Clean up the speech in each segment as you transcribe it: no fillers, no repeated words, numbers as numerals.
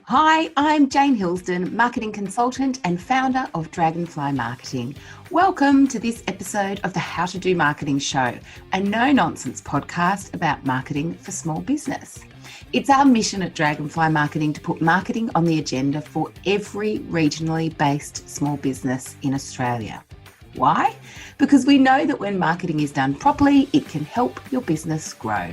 Hi, I'm Jane Hilsden, marketing consultant and founder of Dragonfly Marketing. Welcome to this episode of the How to Do Marketing Show, a no-nonsense podcast about marketing for small business. It's our mission at Dragonfly Marketing to put marketing on the agenda for every regionally based small business in Australia. Why? Because we know that when marketing is done properly, it can help your business grow.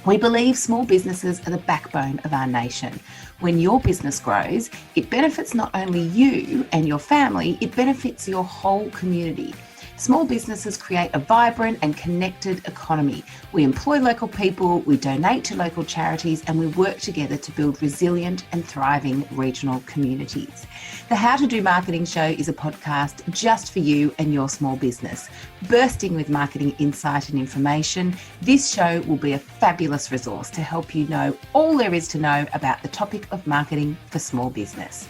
We believe small businesses are the backbone of our nation. When your business grows, it benefits not only you and your family, it benefits your whole community. Small businesses create a vibrant and connected economy. We employ local people, we donate to local charities, and we work together to build resilient and thriving regional communities. The How to Do Marketing Show is a podcast just for you and your small business. Bursting with marketing insight and information, this show will be a fabulous resource to help you know all there is to know about the topic of marketing for small business.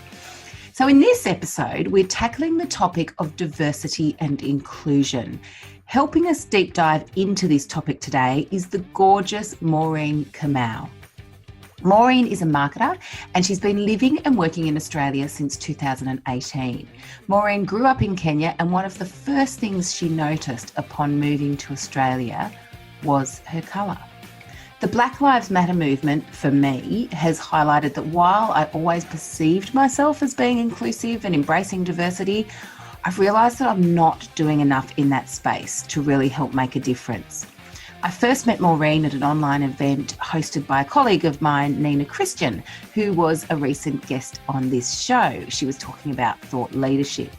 So in this episode, we're tackling the topic of diversity and inclusion. Helping us deep dive into this topic today is the gorgeous Moreen Kamau. Maureen is a marketer and she's been living and working in Australia since 2018. Maureen grew up in Kenya, and one of the first things she noticed upon moving to Australia was her colour. The Black Lives Matter movement, for me, has highlighted that while I always perceived myself as being inclusive and embracing diversity, I've realised that I'm not doing enough in that space to really help make a difference. I first met Maureen at an online event hosted by a colleague of mine, Nina Christian, who was a recent guest on this show. She was talking about thought leadership.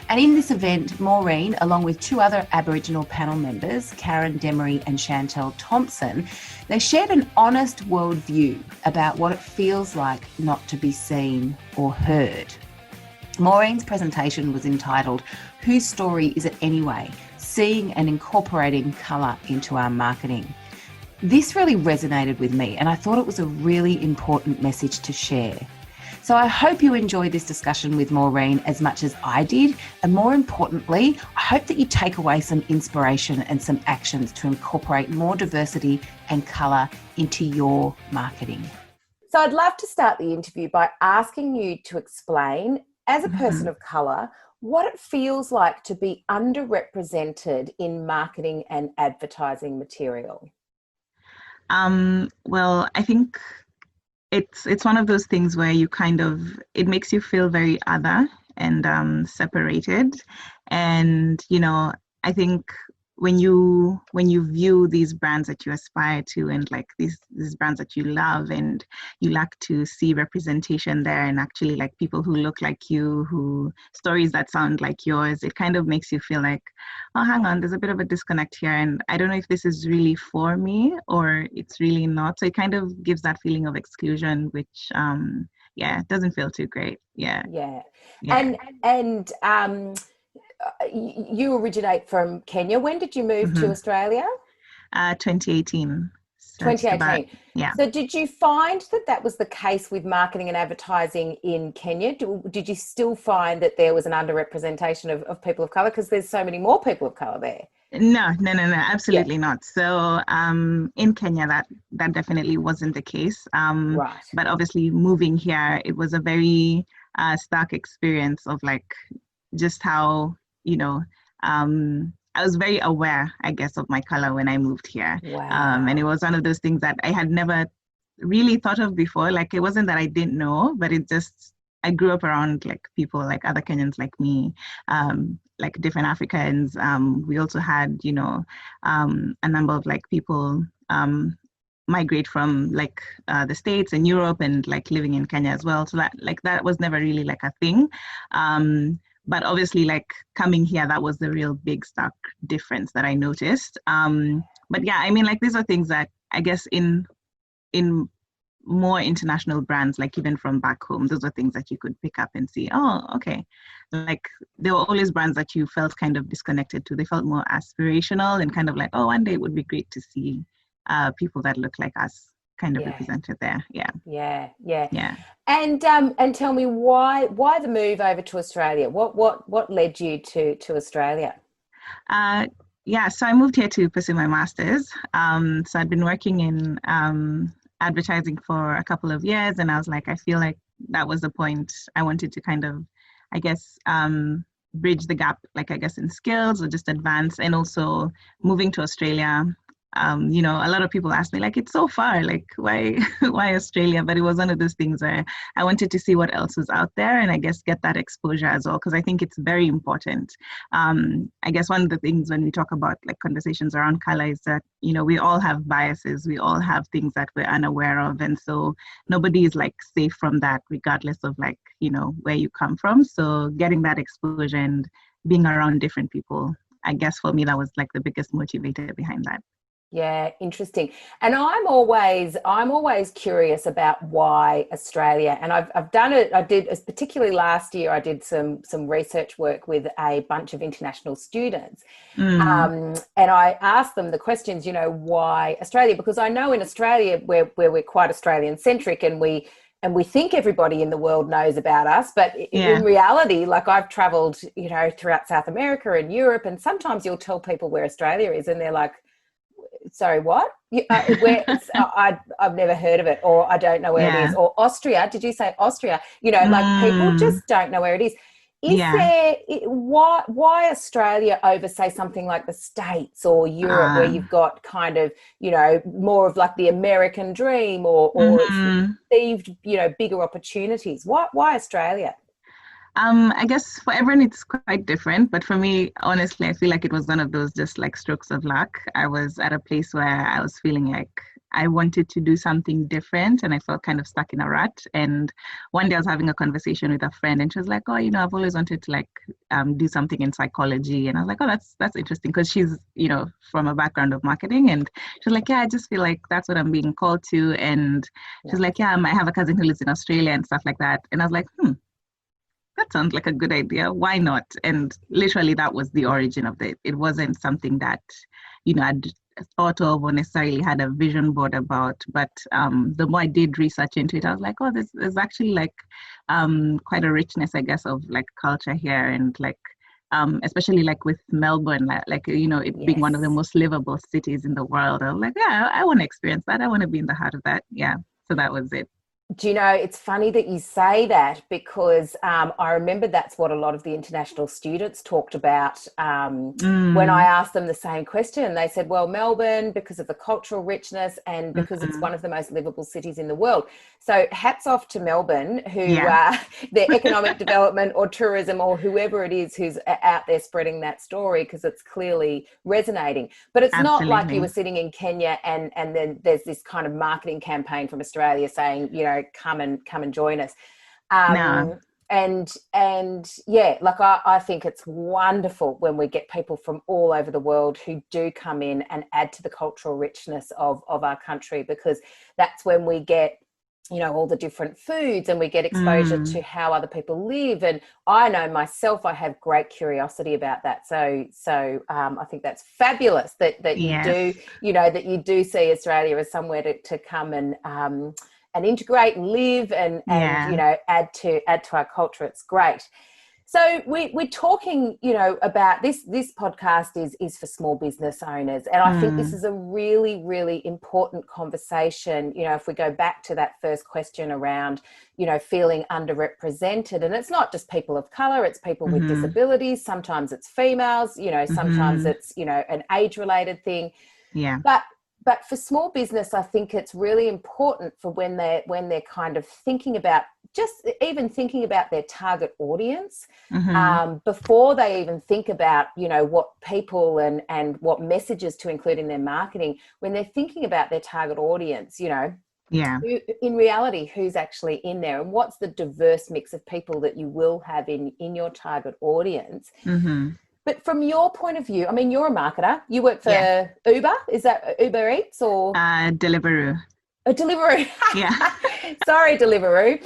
And in this event, Maureen, along with two other Aboriginal panel members, Karen Demery and Chantel Thompson, they shared an honest worldview about what it feels like not to be seen or heard. Maureen's presentation was entitled, "Whose Story Is It Anyway? Seeing and Incorporating Colour into Our Marketing." This really resonated with me, and I thought it was a really important message to share. So I hope you enjoyed this discussion with Maureen as much as I did. And more importantly, I hope that you take away some inspiration and some actions to incorporate more diversity and colour into your marketing. So I'd love to start the interview by asking you to explain, as a person of colour, what it feels like to be underrepresented in marketing and advertising material. Well, I think it's one of those things where it makes you feel very other and separated. And, I think when you view these brands that you aspire to and like these brands that you love, and you like to see representation there and actually like people who look like you, who stories that sound like yours, it kind of makes you feel like, oh, hang on, there's a bit of a disconnect here, and I don't know if this is really for me or it's really not. So it kind of gives that feeling of exclusion, which it doesn't feel too great. Yeah. And you originate from Kenya. When did you move to Australia? 2018. So 2018. Yeah. So did you find that was the case with marketing and advertising in Kenya? Did you still find that there was an underrepresentation of people of colour, because there's so many more people of colour there? No, absolutely not. So in Kenya, that definitely wasn't the case. Right. But obviously moving here, it was a very stark experience of like just how, I was very aware, I guess, of my color when I moved here. Wow. And it was one of those things that I had never really thought of before. Like, it wasn't that I didn't know, but I grew up around like people like other Kenyans like me, like different Africans. We also had, a number of like people migrate from like the States and Europe and like living in Kenya as well. So that was never really like a thing. But obviously, like coming here, that was the real big stark difference that I noticed. But yeah, I mean, like these are things that I guess in more international brands, like even from back home, those are things that you could pick up and see, oh, okay. Like there were always brands that you felt kind of disconnected to. They felt more aspirational and kind of like, oh, one day it would be great to see people that look like us kind of represented there. Yeah. And tell me why the move over to Australia? What led you to Australia? So I moved here to pursue my master's. So I'd been working in advertising for a couple of years, and I was like, I feel like that was the point. I wanted to kind of, I guess, bridge the gap, like I guess in skills or just advance, and also moving to Australia. You know, a lot of people ask me like, it's so far, like why why Australia? But it was one of those things where I wanted to see what else was out there, and I guess get that exposure as well, because I think it's very important. I guess one of the things when we talk about like conversations around color is that, you know, we all have biases, we all have things that we're unaware of, and so nobody is like safe from that, regardless of like, you know, where you come from. So getting that exposure and being around different people, I guess for me that was like the biggest motivator behind that. Yeah, interesting. And I'm always curious about why Australia. And I've done it. I did, particularly last year, I did some research work with a bunch of international students, and I asked them the questions. You know, why Australia? Because I know in Australia where we're quite Australian centric, and we think everybody in the world knows about us, but in reality, like I've traveled, you know, throughout South America and Europe, and sometimes you'll tell people where Australia is, and they're like, sorry, what? I've never heard of it, or I don't know where it is. Or Austria, did you say Austria? You know, like people just don't know where it is. Is there, why Australia over, say, something like the States or Europe, where you've got kind of, you know, more of like the American dream, or it's perceived, you know, bigger opportunities? Why Australia? I guess for everyone it's quite different, but for me, honestly, I feel like it was one of those just like strokes of luck. I was at a place where I was feeling like I wanted to do something different, and I felt kind of stuck in a rut. And one day I was having a conversation with a friend, and she was like, oh, you know, I've always wanted to like do something in psychology. And I was like, oh, that's interesting, because she's, you know, from a background of marketing. And she was like, yeah, I just feel like that's what I'm being called to. And she's like, yeah, I have a cousin who lives in Australia and stuff like that. And I was like, that sounds like a good idea. Why not? And literally that was the origin of it. It wasn't something that, you know, I'd thought of or necessarily had a vision board about. But the more I did research into it, I was like, oh, there's actually like quite a richness, I guess, of like culture here. And like, especially like with Melbourne, like you know, it being one of the most livable cities in the world. I was like, yeah, I want to experience that. I want to be in the heart of that. Yeah. So that was it. Do you know, it's funny that you say that, because I remember that's what a lot of the international students talked about when I asked them the same question. They said, well, Melbourne, because of the cultural richness and because it's one of the most livable cities in the world. So hats off to Melbourne, who their economic development or tourism or whoever it is who's out there spreading that story, because it's clearly resonating. But it's not like you were sitting in Kenya and then there's this kind of marketing campaign from Australia saying, you know, come and join us. No. And yeah, like I think it's wonderful when we get people from all over the world who do come in and add to the cultural richness of our country, because that's when we get, you know, all the different foods, and we get exposure to how other people live. And I know myself, I have great curiosity about that. So I think that's fabulous that you do, you know, that you do see Australia as somewhere to come and integrate and live and you know, add to our culture. It's great. So we're talking, you know, about this podcast is for small business owners. And I think this is a really, really important conversation. You know, if we go back to that first question around, you know, feeling underrepresented, and it's not just people of color, it's people with disabilities. Sometimes it's females, you know, sometimes it's, you know, an age related thing. Yeah. But for small business, I think it's really important for when they're kind of thinking about, just even thinking about their target audience, before they even think about, you know, what people and what messages to include in their marketing. When they're thinking about their target audience, you know, in reality, who's actually in there, and what's the diverse mix of people that you will have in your target audience. But from your point of view, I mean, you're a marketer. You work for Uber. Is that Uber Eats or? Deliveroo. A Deliveroo. Yeah. Sorry, Deliveroo.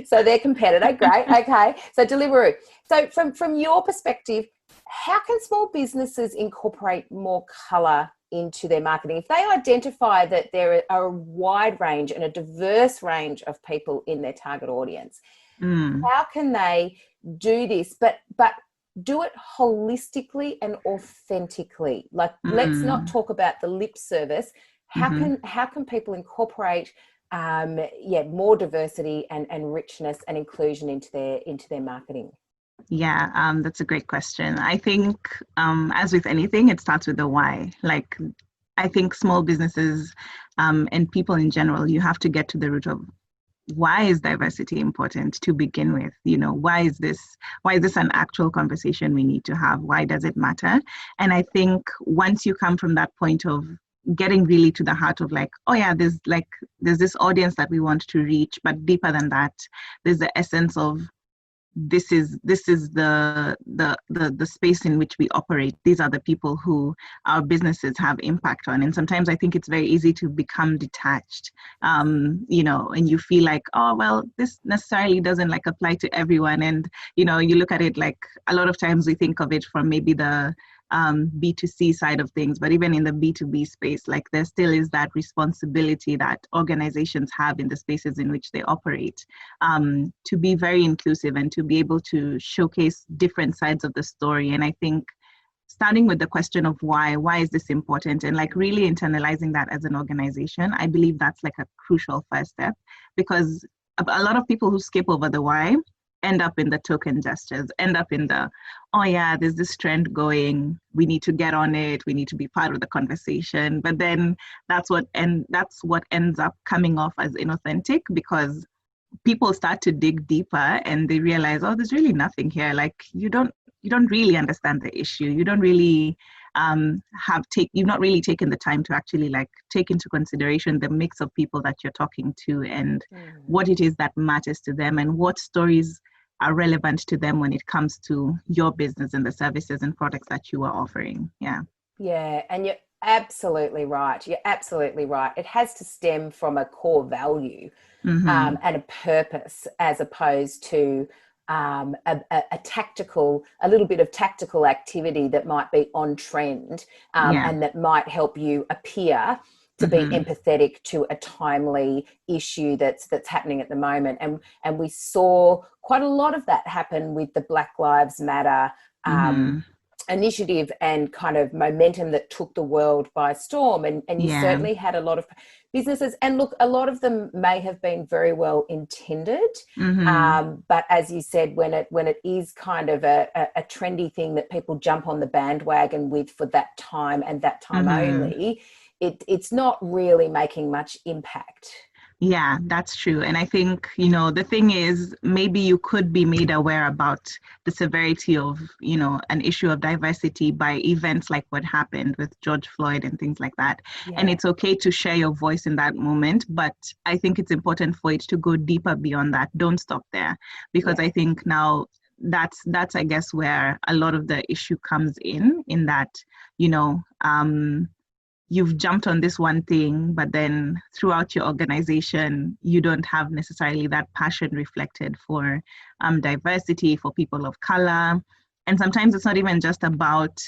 So they're competitor. Great. Okay. So Deliveroo. So from your perspective, how can small businesses incorporate more colour into their marketing? If they identify that there are a wide range and a diverse range of people in their target audience, how can they do this, but do it holistically and authentically? Like, let's not talk about the lip service. how can people incorporate more diversity and richness and inclusion into their marketing? Yeah, that's a great question. I think, as with anything, it starts with the why. Like, I think small businesses and people in general, you have to get to the root of why is diversity important to begin with. Why is this an actual conversation we need to have? Why does it matter? And I think once you come from that point of getting really to the heart of like, oh yeah, there's this audience that we want to reach, but deeper than that, there's the essence of this is the space in which we operate. These are the people who our businesses have impact on. And sometimes I think it's very easy to become detached, and you feel like, oh, well, this necessarily doesn't like apply to everyone. And, you look at it like a lot of times we think of it from maybe the B2C side of things, but even in the B2B space, like there still is that responsibility that organizations have in the spaces in which they operate, to be very inclusive and to be able to showcase different sides of the story. And I think starting with the question of why is this important, and like really internalizing that as an organization, I believe that's like a crucial first step, because a lot of people who skip over the why end up in the token gestures, end up in the, oh yeah, there's this trend going, we need to get on it, we need to be part of the conversation. But then that's what ends up coming off as inauthentic, because people start to dig deeper and they realize, oh, there's really nothing here. Like you don't really understand the issue. You don't really you've not really taken the time to actually like take into consideration the mix of people that you're talking to and what it is that matters to them and what stories are relevant to them when it comes to your business and the services and products that you are offering. Yeah, and you're absolutely right. It has to stem from a core value and a purpose, as opposed to a little bit of tactical activity that might be on trend and that might help you appear to be empathetic to a timely issue that's happening at the moment. And we saw quite a lot of that happen with the Black Lives Matter initiative and kind of momentum that took the world by storm. And you certainly had a lot of businesses, and look, a lot of them may have been very well intended, but as you said, when it is kind of a trendy thing that people jump on the bandwagon with for that time and that time only, it's not really making much impact. Yeah, that's true. And I think, the thing is, maybe you could be made aware about the severity of, an issue of diversity by events like what happened with George Floyd and things like that. Yeah. And it's okay to share your voice in that moment. But I think it's important for it to go deeper beyond that. Don't stop there. Because I think now that's I guess where a lot of the issue comes in that, you've jumped on this one thing, but then throughout your organization, you don't have necessarily that passion reflected for diversity, for people of color. And sometimes it's not even just about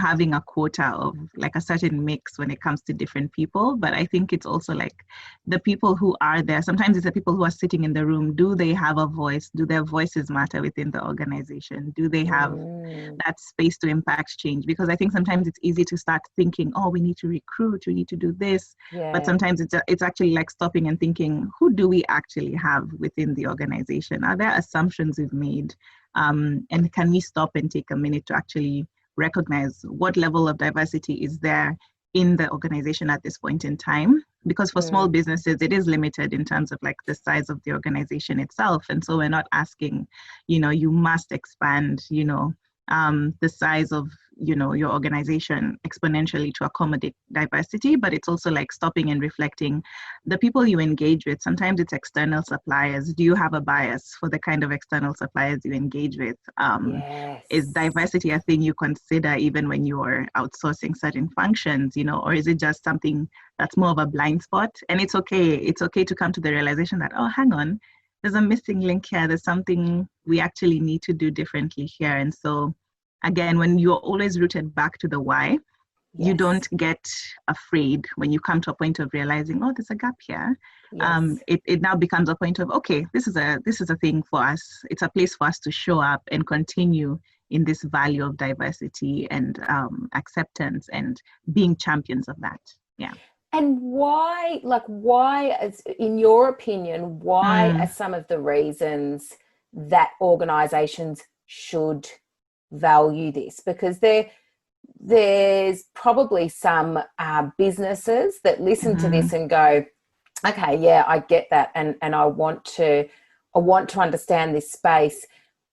having a quota of like a certain mix when it comes to different people. But I think it's also like the people who are there. Sometimes it's the people who are sitting in the room. Do they have a voice? Do their voices matter within the organization? Do they have that space to impact change? Because I think sometimes it's easy to start thinking, oh, we need to recruit, we need to do this. Yeah. But sometimes it's actually like stopping and thinking, who do we actually have within the organization? Are there assumptions we've made? And can we stop and take a minute to actually recognize what level of diversity is there in the organization at this point in time? Because for small businesses, it is limited in terms of like the size of the organization itself. And so we're not asking, you must expand, the size of, your organization exponentially to accommodate diversity, but it's also like stopping and reflecting the people you engage with. Sometimes it's external suppliers. Do you have a bias for the kind of external suppliers you engage with? Is diversity a thing you consider even when you're outsourcing certain functions, or is it just something that's more of a blind spot? And it's okay. It's okay to come to the realization that, oh, hang on, there's a missing link here. There's something we actually need to do differently here. And so again, when you're always rooted back to the why, you don't get afraid when you come to a point of realizing, oh, there's a gap here. It now becomes a point of, okay, this is a thing for us. It's a place for us to show up and continue in this value of diversity and acceptance and being champions of that. Yeah. And why, in your opinion, why are some of the reasons that organisations should value this? Because there's probably some businesses that listen to this and go, okay, yeah, I get that, and I want to understand this space.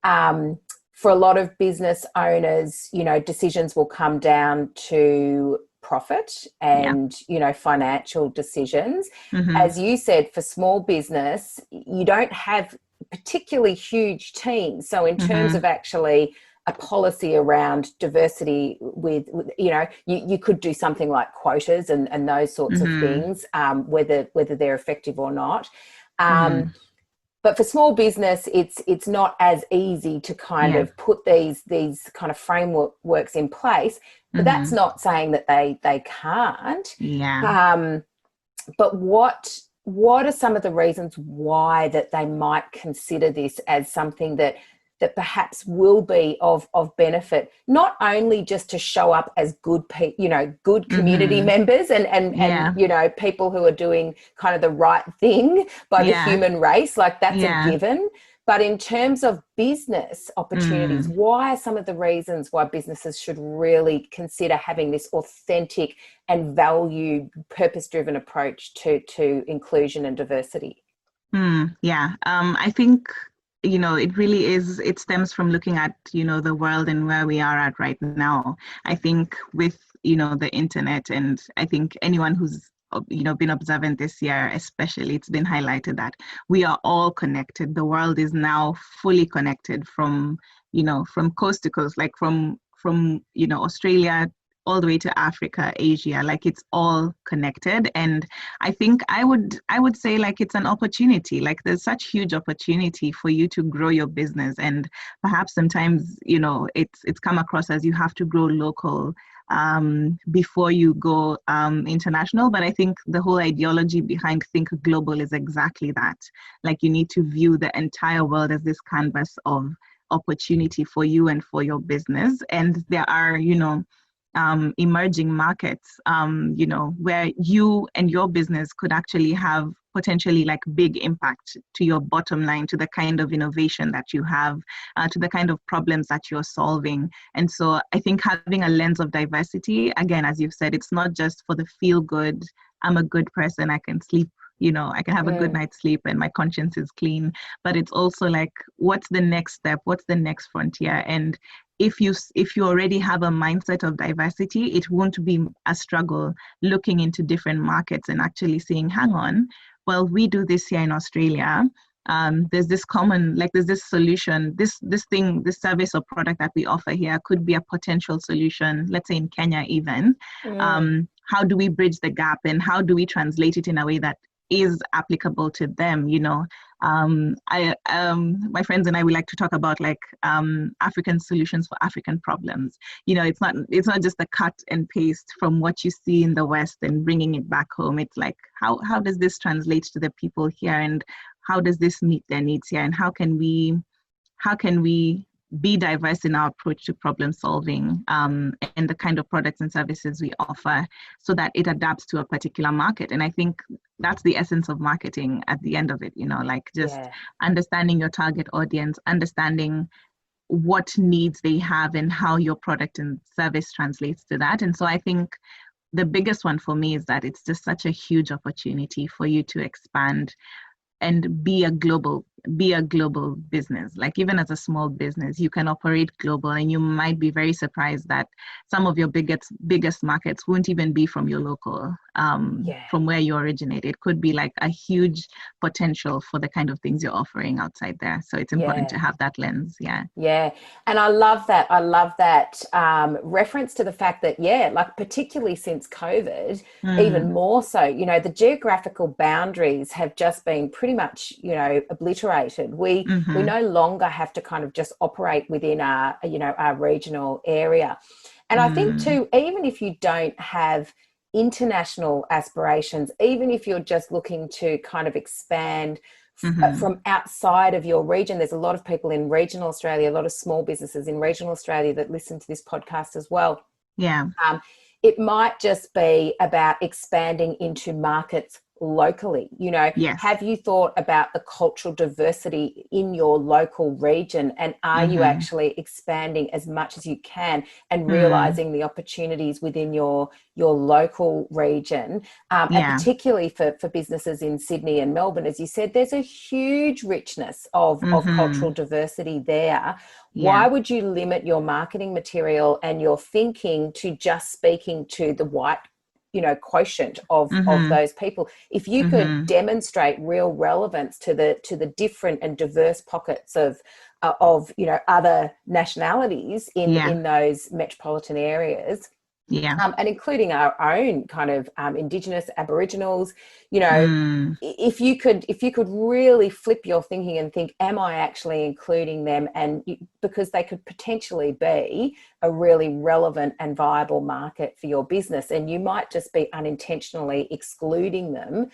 For a lot of business owners, decisions will come down to profit and, financial decisions. As you said, for small business, you don't have particularly huge teams. So in terms of actually a policy around diversity with you could do something like quotas and those sorts of things, whether they're effective or not. But for small business, it's not as easy to kind of put these kind of frameworks in place. But that's not saying that they can't. Yeah. But what are some of the reasons why that they might consider this as something that perhaps will be of benefit, not only just to show up as good community members and people who are doing kind of the right thing by the human race, like that's a given, but in terms of business opportunities, why are some of the reasons why businesses should really consider having this authentic and value purpose-driven approach to inclusion and diversity? I think it really is, it stems from looking at, the world and where we are at right now. I think with, the internet, and I think anyone who's, been observant this year, especially, it's been highlighted that we are all connected. The world is now fully connected from coast to coast, like from Australia all the way to Africa, Asia, like it's all connected. And I think I would say like it's an opportunity, like there's such huge opportunity for you to grow your business. And perhaps sometimes, it's come across as you have to grow local before you go international. But I think the whole ideology behind Think Global is exactly that. Like you need to view the entire world as this canvas of opportunity for you and for your business. And there are, emerging markets, where you and your business could actually have potentially like big impact to your bottom line, to the kind of innovation that you have, to the kind of problems that you're solving. And so I think having a lens of diversity, again, as you've said, it's not just for the feel good, I'm a good person, I can sleep, I can have a good night's sleep and my conscience is clean, but it's also like, what's the next step? What's the next frontier? And if you already have a mindset of diversity, it won't be a struggle looking into different markets and actually saying, hang on, well, we do this here in Australia. There's this solution, this service or product that we offer here could be a potential solution, let's say in Kenya even. How do we bridge the gap and how do we translate it in a way that is applicable to them? My friends and I, we like to talk about like African solutions for African problems. It's not just a cut and paste from what you see in the West and bringing it back home. It's like, how does this translate to the people here, and how does this meet their needs here, and how can we be diverse in our approach to problem solving, and the kind of products and services we offer, so that it adapts to a particular market. And I think that's the essence of marketing at the end of it, understanding your target audience, understanding what needs they have and how your product and service translates to that. And so I think the biggest one for me is that it's just such a huge opportunity for you to expand and be a global business. Like even as a small business, you can operate global, and you might be very surprised that some of your biggest markets won't even be from your local, from where you originated. It could be like a huge potential for the kind of things you're offering outside there. So it's important to have that lens. Yeah. And I love that. Reference to the fact that, like particularly since COVID, even more so, the geographical boundaries have just been pretty much, obliterated. We no longer have to kind of just operate within our regional area. And I think too, even if you don't have international aspirations, even if you're just looking to kind of expand from outside of your region, there's a lot of people in regional Australia, a lot of small businesses in regional Australia that listen to this podcast as well. it might just be about expanding into markets locally. You know, Yes. have you thought about the cultural diversity in your local region, and are you actually expanding as much as you can and realizing the opportunities within your local region, and particularly for businesses in Sydney and Melbourne, as you said, there's a huge richness of cultural diversity there. Why would you limit your marketing material and your thinking to just speaking to the white, you know, quotient of those people? If you could demonstrate real relevance to the different and diverse pockets of you know, other nationalities in those metropolitan areas, and including our own kind of Indigenous, Aboriginals, you know, if you could really flip your thinking and think, am I actually including them? And because they could potentially be a really relevant and viable market for your business, and you might just be unintentionally excluding them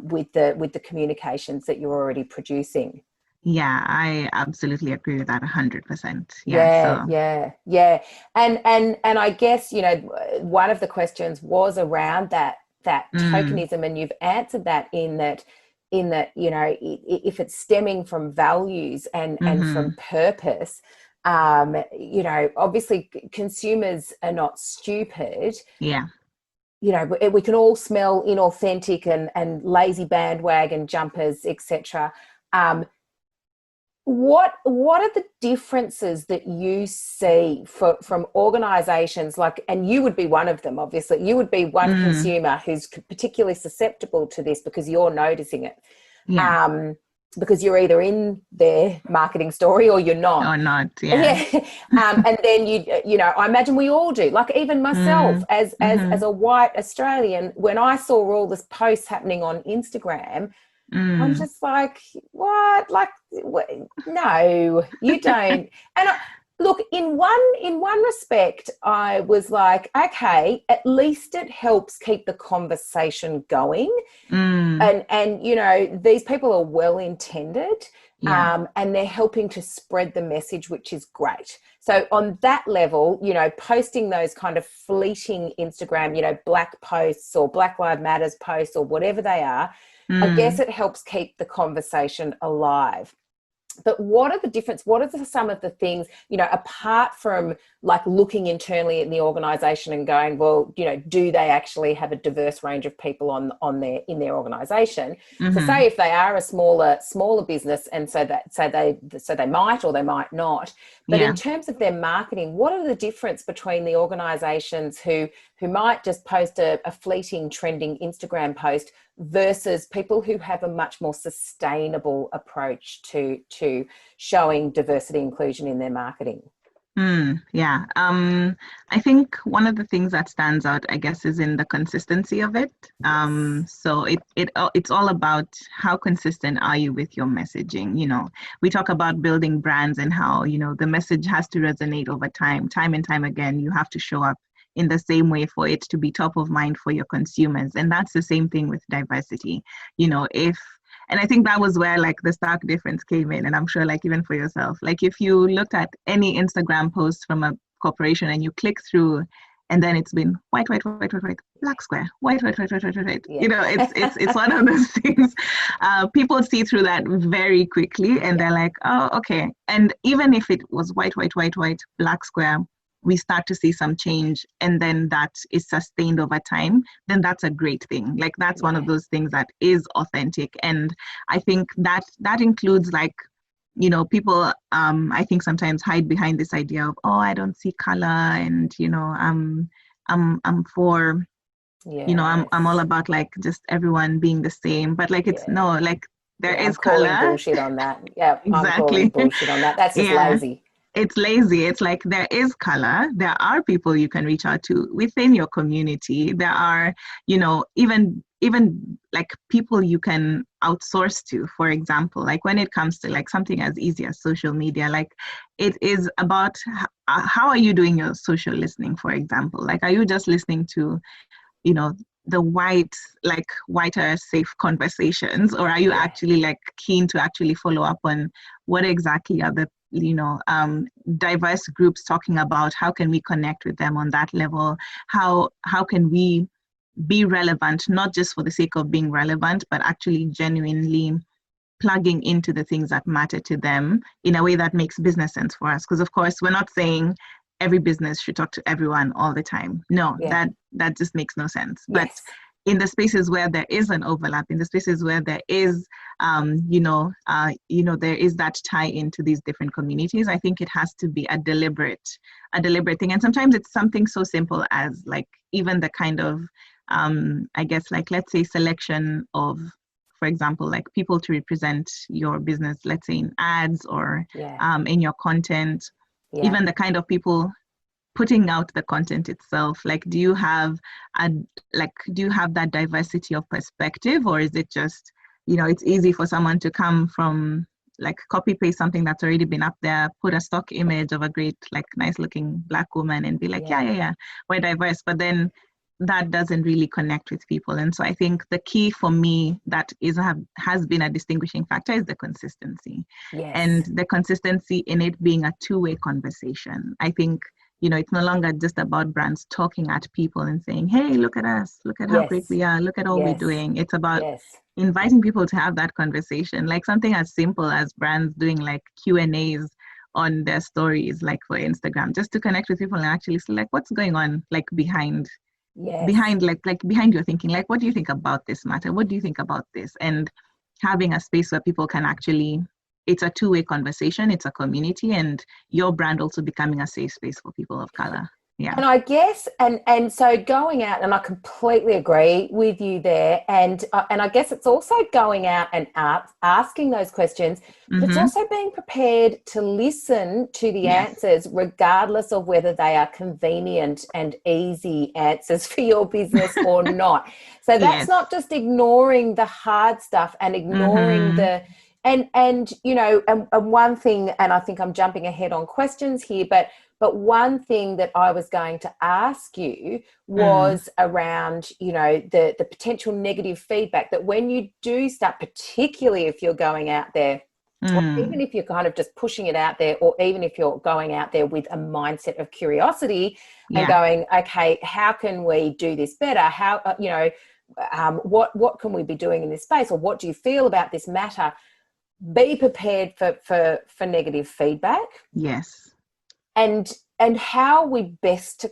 with the communications that you're already producing. Yeah, I absolutely agree with that 100%. Yeah. And I guess, you know, one of the questions was around that tokenism, and you've answered that in that, you know, if it's stemming from values and from purpose, you know, obviously consumers are not stupid. Yeah. You know, we can all smell inauthentic and lazy bandwagon jumpers, etc. What are the differences that you see from organisations like, and you would be one of them, obviously, you would be one consumer who's particularly susceptible to this because you're noticing it, because you're either in their marketing story or you're not. Or not, And then you know, I imagine we all do. Like even myself, as a white Australian, when I saw all this posts happening on Instagram, I'm just like, what? Like, no, you don't. And look, in one respect, I was like, okay, at least it helps keep the conversation going. And you know, these people are well intended, and they're helping to spread the message, which is great. So on that level, you know, posting those kind of fleeting Instagram, you know, black posts or Black Lives Matters posts or whatever they are, I guess it helps keep the conversation alive. But what are the difference? What are some of the things, you know, apart from like looking internally at the organisation and going, well, you know, do they actually have a diverse range of people in their organisation? So say if they are a smaller business, and so they might or they might not. But in terms of their marketing, what are the difference between the organisations who might just post a fleeting trending Instagram post versus people who have a much more sustainable approach to showing diversity inclusion in their marketing? I think one of the things that stands out, I guess, is in the consistency of it. So it's all about how consistent are you with your messaging. You know, we talk about building brands and how, you know, the message has to resonate over time and time again. You have to show up in the same way for it to be top of mind for your consumers. And that's the same thing with diversity. You know, and I think that was where like the stark difference came in. And I'm sure like even for yourself, like if you looked at any Instagram post from a corporation and you click through, and then it's been white, black square, white. You know, it's one of those things. People see through that very quickly, and they're like, oh, okay. And even if it was white, black square, we start to see some change, and then that is sustained over time, then that's a great thing. Like that's one of those things that is authentic. And I think that includes like, you know, people I think sometimes hide behind this idea of, oh, I don't see color, and you know, I'm for, you know, I'm all about like just everyone being the same, but like it's no, like there is color. I'm calling bullshit on that. Yeah, exactly. I'm calling bullshit on that. That's just lazy. It's lazy. It's like there is color. There are people you can reach out to within your community. There are, you know, even like people you can outsource to, for example, like when it comes to like something as easy as social media, like it is about how are you doing your social listening, for example? Like, are you just listening to, you know, the whiter safe conversations, or are you actually like keen to actually follow up on what exactly are the diverse groups talking about how can we connect with them on that level, how can we be relevant, not just for the sake of being relevant, but actually genuinely plugging into the things that matter to them in a way that makes business sense for us. Because of course, we're not saying every business should talk to everyone all the time. No, that just makes no sense. But in the spaces where there is an overlap, in the spaces where there is, there is that tie into these different communities, I think it has to be a deliberate thing. And sometimes it's something so simple as like even the kind of, let's say selection of, for example, like people to represent your business, let's say in ads or in your content, even the kind of people putting out the content itself. Like, do you have that diversity of perspective, or is it just, it's easy for someone to come from like copy paste something that's already been up there, put a stock image of a great, like nice looking Black woman and be like, we're diverse, but then that doesn't really connect with people. And so I think the key for me that has been a distinguishing factor is the consistency. And the consistency in it being a two-way conversation. I think, it's no longer just about brands talking at people and saying, hey, look at us, look at how great we are, look at all we're doing. It's about inviting people to have that conversation, like something as simple as brands doing like Q&As on their stories, like for Instagram, just to connect with people and actually see like what's going on, like behind your thinking, like what do you think about this matter, what do you think about this, and having a space where people can actually, it's a two-way conversation, it's a community, and your brand also becoming a safe space for people of color. And I guess, and so going out, and I completely agree with you there, and I guess it's also going out and asking those questions, but it's also being prepared to listen to the answers, regardless of whether they are convenient and easy answers for your business or not. So that's not just ignoring the hard stuff and ignoring the, and one thing, and I think I'm jumping ahead on questions here, but one thing that I was going to ask you was around, the potential negative feedback that when you do start, particularly if you're going out there, or even if you're kind of just pushing it out there, or even if you're going out there with a mindset of curiosity and going, okay, how can we do this better? How, what can we be doing in this space? Or what do you feel about this matter? Be prepared for negative feedback. Yes. And how we best to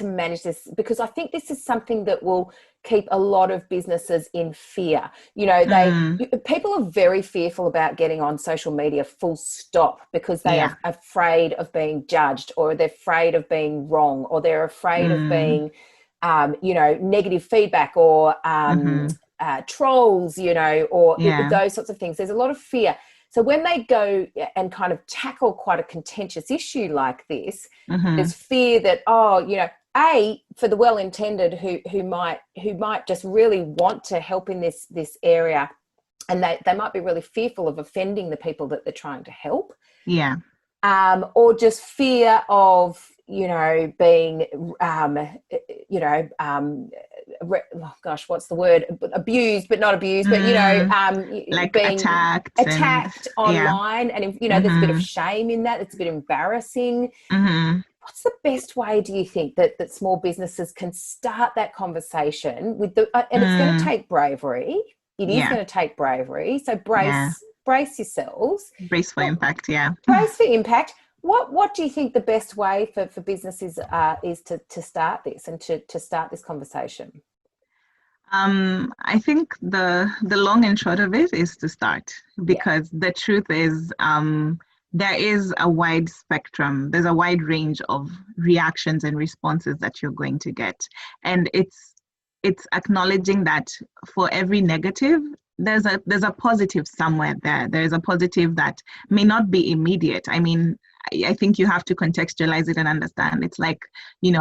manage this, because I think this is something that will keep a lot of businesses in fear. People are very fearful about getting on social media, full stop, because they are afraid of being judged, or they're afraid of being wrong, or they're afraid of being negative feedback, or trolls, or those sorts of things. There's a lot of fear. So when they go and kind of tackle quite a contentious issue like this, there's fear that, for the well-intended who might just really want to help in this area, and they might be really fearful of offending the people that they're trying to help. Yeah. Or just fear of, being, what's the word? Abused, but not abused, but, like being attacked online. And, there's a bit of shame in that. It's a bit embarrassing. What's the best way, do you think, that small businesses can start that conversation with and it's going to take bravery. It is going to take bravery. So brace yourselves. Brace for impact, Brace for impact. What do you think the best way for businesses is to start this and to start this conversation? I think the long and short of it is to start, because the truth is there is a wide spectrum. There's a wide range of reactions and responses that you're going to get. And it's acknowledging that for every negative, there's a positive somewhere there. There's a positive that may not be immediate. I mean, I think you have to contextualize it and understand. It's like,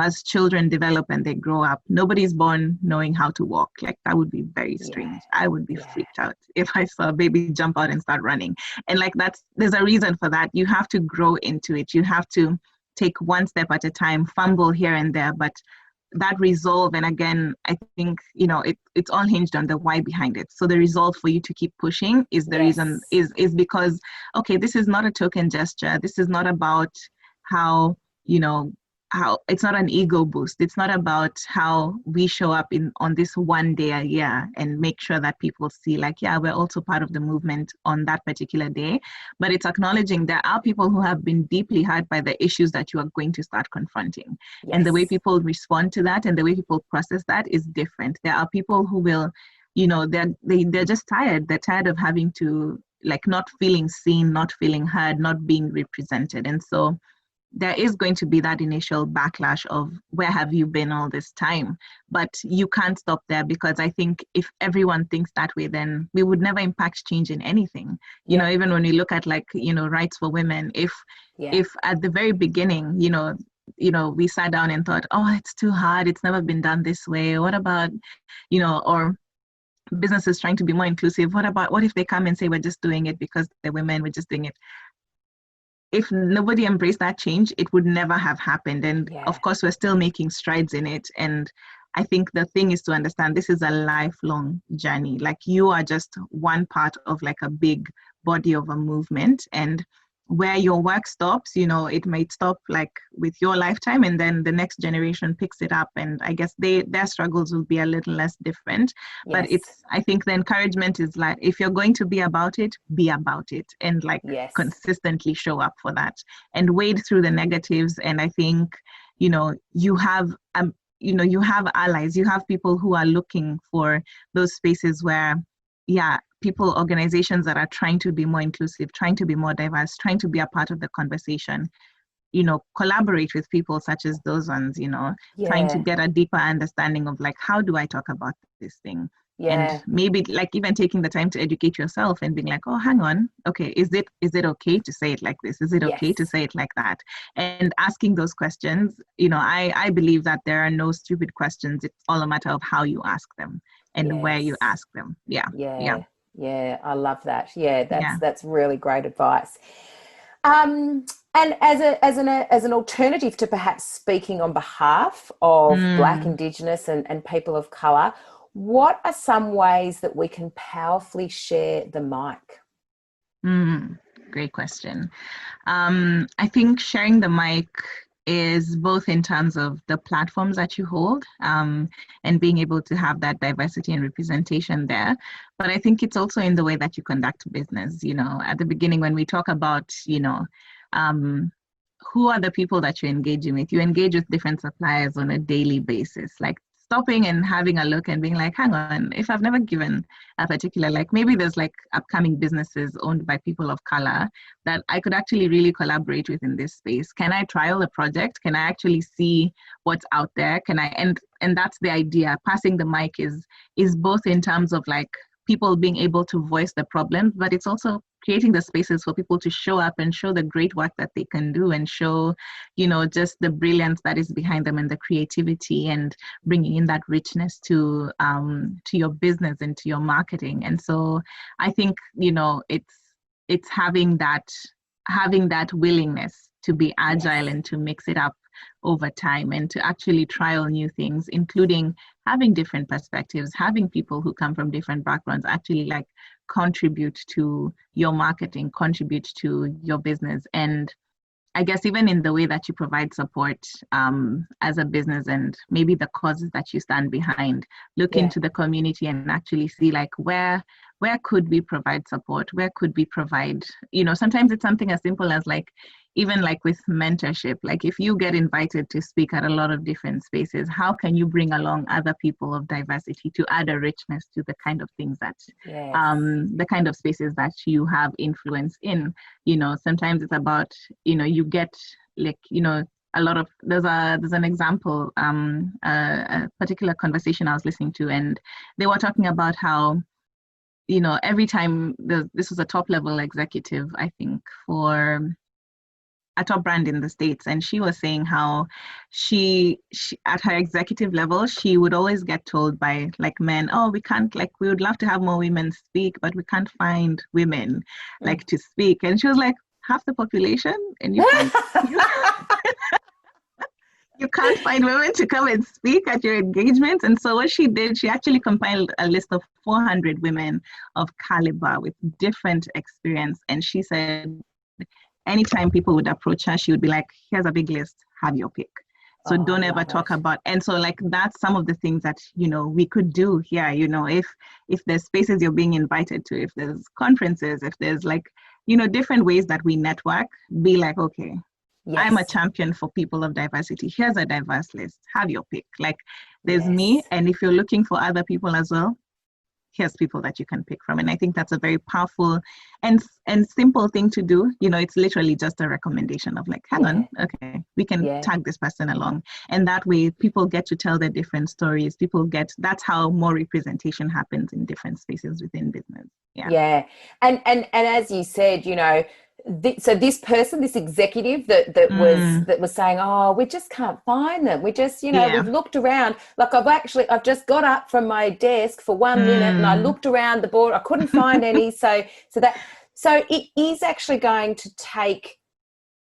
as children develop and they grow up, nobody's born knowing how to walk. Like, that would be very strange. I would be freaked out if I saw a baby jump out and start running. And like, there's a reason for that. You have to grow into it. You have to take one step at a time, fumble here and there, but that resolve, and again, I think, it's all hinged on the why behind it. So the resolve for you to keep pushing is the reason, is because, okay, this is not a token gesture. This is not about how, how it's not an ego boost. It's not about how we show up on this one day a year and make sure that people see like, yeah, we're also part of the movement on that particular day. But it's acknowledging there are people who have been deeply hurt by the issues that you are going to start confronting. Yes. And the way people respond to that and the way people process that is different. There are people who will, they're just tired. They're tired of having to, like, not feeling seen, not feeling heard, not being represented. And so there is going to be that initial backlash of where have you been all this time? But you can't stop there, because I think if everyone thinks that way, then we would never impact change in anything. Even when we look at rights for women, if at the very beginning, we sat down and thought, oh, it's too hard, it's never been done this way. What about, or businesses trying to be more inclusive? What if they come and say, we're just doing it because they're women, we're just doing it? If nobody embraced that change, it would never have happened. And of course, we're still making strides in it. And I think the thing is to understand this is a lifelong journey. Like, you are just one part of like a big body of a movement. And where your work stops, it might stop like with your lifetime, and then the next generation picks it up. And I guess their struggles will be a little less different. But I think the encouragement is like, if you're going to be about it, and like consistently show up for that and wade through the negatives. And I think, you have allies, you have people who are looking for those spaces where, organizations that are trying to be more inclusive, trying to be more diverse, trying to be a part of the conversation, collaborate with people such as those ones, trying to get a deeper understanding of like, how do I talk about this thing? And maybe like even taking the time to educate yourself and being like, oh, hang on, okay, is it okay to say it like this? Is it okay to say it like that? And asking those questions, I believe that there are no stupid questions. It's all a matter of how you ask them and where you ask them. Yeah, I love that. That's really great advice. And as an alternative to perhaps speaking on behalf of Black, Indigenous and people of colour, what are some ways that we can powerfully share the mic? Great question. I think sharing the mic is both in terms of the platforms that you hold, and being able to have that diversity and representation there. But I think it's also in the way that you conduct business. At the beginning, when we talk about, who are the people that you're engaging with? You engage with different suppliers on a daily basis. Like, stopping and having a look and being like, hang on, if I've never given a particular, like maybe there's like upcoming businesses owned by people of color that I could actually really collaborate with in this space. Can I trial a project? Can I actually see what's out there? And that's the idea. Passing the mic is both in terms of like people being able to voice the problems, but it's also creating the spaces for people to show up and show the great work that they can do, and show, just the brilliance that is behind them and the creativity, and bringing in that richness to your business and to your marketing. And so I think, it's having that willingness to be agile and to mix it up over time, and to actually trial new things, including having different perspectives, having people who come from different backgrounds actually like contribute to your marketing, contribute to your business. And I guess even in the way that you provide support as a business, and maybe the causes that you stand behind, look into the community and actually see like where could we provide support? Where could we provide, sometimes it's something as simple as like, even like with mentorship, like if you get invited to speak at a lot of different spaces, how can you bring along other people of diversity to add a richness to the kind of things that, the kind of spaces that you have influence in? Sometimes it's about, you get like, a lot of, there's an example, a particular conversation I was listening to, and they were talking about how, every time this was a top level executive, I think, for a top brand in the States, and she was saying how she at her executive level, she would always get told by like men, oh, we can't, like, we would love to have more women speak, but we can't find women like to speak. And she was like, half the population, and you can't you can't find women to come and speak at your engagements. And so what she did, she actually compiled a list of 400 women of caliber with different experience. And she said, anytime people would approach her, she would be like, here's a big list, have your pick. So don't ever talk about, and so like that's some of the things that, you know, we could do here, you know, if there's spaces you're being invited to, if there's conferences, if there's like, you know, different ways that we network, be like, okay, yes. I'm a champion for people of diversity. Here's a diverse list, have your pick. Like there's me, and if you're looking for other people as well, here's people that you can pick from. And I think that's a very powerful and simple thing to do. You know, it's literally just a recommendation of like, hang on, okay, we can tag this person along. And that way people get to tell their different stories. That's how more representation happens in different spaces within business. Yeah. And as you said, you know, so this person, this executive that was saying, oh, we just can't find them. We just, you know, we've looked around. Like I've just got up from my desk for 1 minute and I looked around the board. I couldn't find any. So it is actually going to take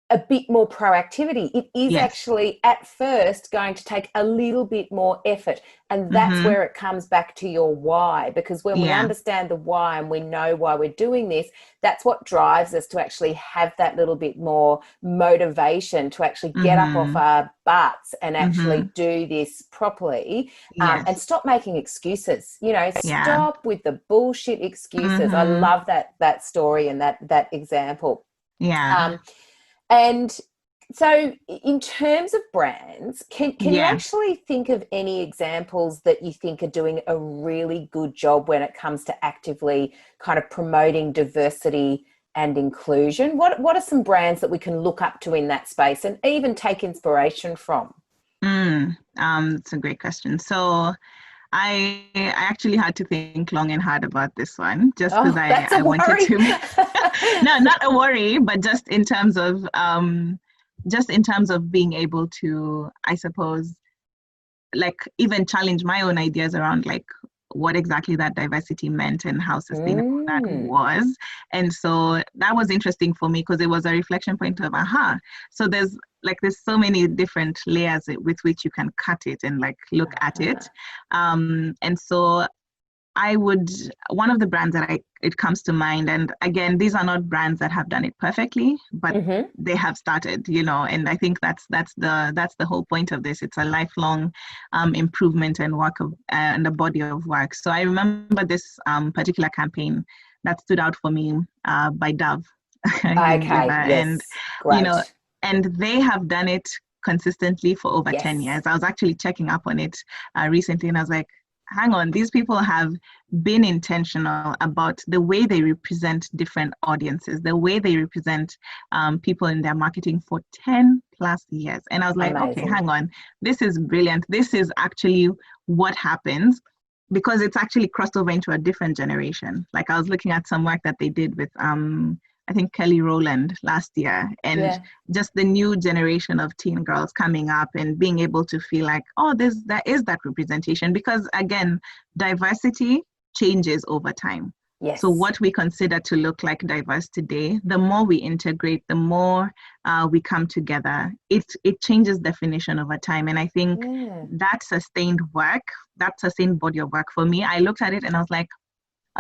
a bit more proactivity. It is actually at first going to take a little bit more effort. And that's where it comes back to your why, because when we understand the why and we know why we're doing this, that's what drives us to actually have that little bit more motivation to actually get up off our butts and actually do this properly and stop making excuses. You know, stop with the bullshit excuses. I love that story and that example. And so in terms of brands, can you actually think of any examples that you think are doing a really good job when it comes to actively kind of promoting diversity and inclusion? What are some brands that we can look up to in that space and even take inspiration from? It's a great question. So I actually had to think long and hard about this one, just because I wanted to. No, not a worry, but just in terms of being able to, I suppose, like even challenge my own ideas around like what exactly that diversity meant and how sustainable that was. And so that was interesting for me because it was a reflection point of, so there's so many different layers with which you can cut it and like look at it. And so one of the brands that it comes to mind, and again, these are not brands that have done it perfectly, but they have started, you know, and I think that's the whole point of this. It's a lifelong improvement and work of and a body of work. So I remember this particular campaign that stood out for me by Dove. And you know, and they have done it consistently for over 10 years. I was actually checking up on it recently, and I was like, hang on, these people have been intentional about the way they represent different audiences, the way they represent people in their marketing for 10 plus years. And I was like, okay, hang on, this is brilliant. This is actually what happens because it's actually crossed over into a different generation. Like I was looking at some work that they did with I think Kelly Rowland last year, and just the new generation of teen girls coming up and being able to feel like, there is that representation, because again, diversity changes over time. So what we consider to look like diverse today, the more we integrate, the more we come together, it changes definition over time. And I think that sustained work, that sustained body of work for me, I looked at it and I was like,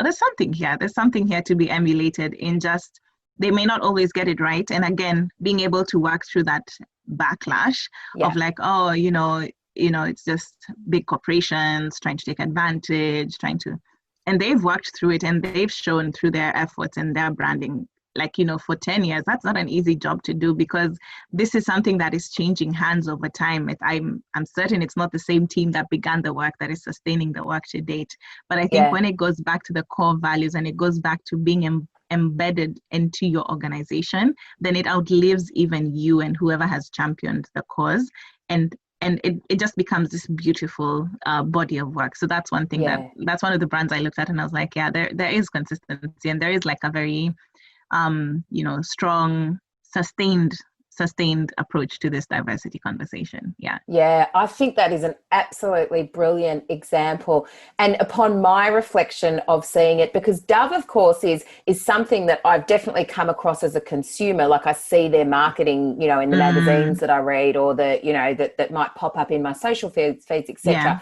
there's something here. There's something here to be emulated in just, they may not always get it right. And again, being able to work through that backlash of like, it's just big corporations trying to take advantage, and they've worked through it and they've shown through their efforts and their branding, like, you know, for 10 years, that's not an easy job to do because this is something that is changing hands over time. I'm certain it's not the same team that began the work that is sustaining the work to date. But I think when it goes back to the core values and it goes back to being embedded into your organization, then it outlives even you and whoever has championed the cause. And it just becomes this beautiful body of work. So that's one thing that's one of the brands I looked at and I was like, there is consistency and there is like a very, strong, sustained sustained approach to this diversity conversation. Yeah, I think that is an absolutely brilliant example. And upon my reflection of seeing it, because Dove, of course, is something that I've definitely come across as a consumer. Like I see their marketing, in the magazines that I read, or that might pop up in my social feeds, etc.